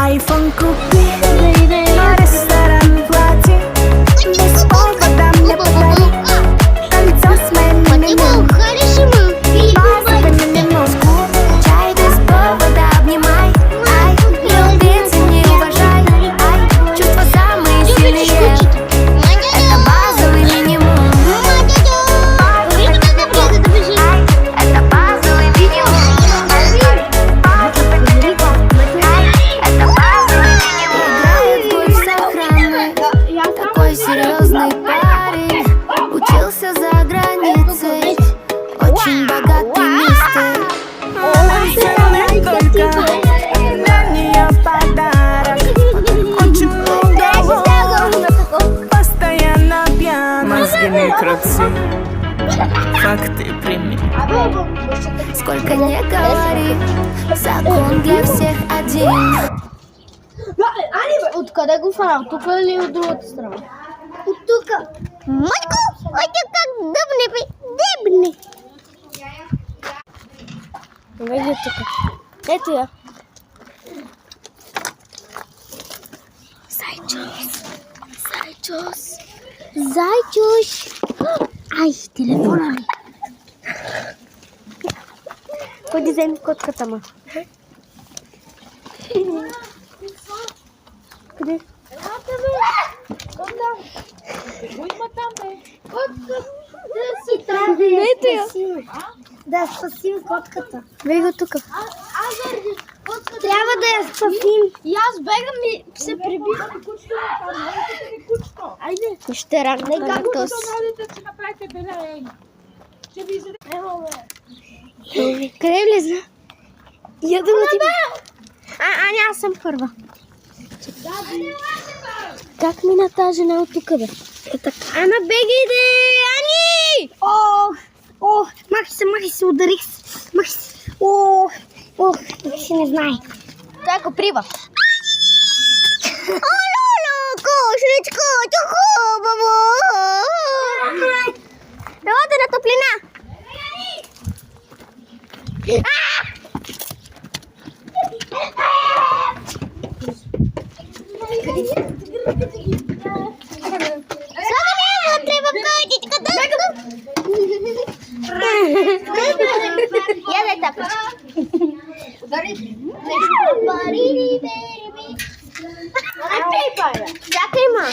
Айфон купи, ресторан плати, без повода мне подари. Кольцо с моим именем, базовый минимум. Чай без повода обнимай, ай, любви цени, уважай, ай, чувства самые сильные. Это базовый минимум. Это базовый минимум. Это базовый минимум. Играет в гольф с охраной. Такой серьезный парень. Учился за границей. Очень богатый мистер. Он сделает только для нее подарок. Очень много, постоянно пьян. Мозги не крути, факты прими. Сколько не говори, закон для всех один. Откъде го фана? От тук или от другата страна? От тук. Майко! Айде как дъбне, бе! Дъбне! Веги тук. Ето я. Зайчус! Зайчус! Зайчус! Ай, телефона ми! Ходи вземи котката ма. Къде? Ето я. Да спасим котката. Бей го тук. Трябва да я спасим. И аз бегам и се прибивам. Айде. Ще ракна каратос. Къде влезна? Я да ти... Аня, аз съм първа. Как мина тази жена от тук, бе? Е така. Ана, бегай, Ани! Ох, махай се, ударих се. Махай се. Ох, си не знае. Той го прива. Ололо, кошечко, ти хубаво. Елате на топлина. Треба котичката. Я дай тапочки. Чакай, ма.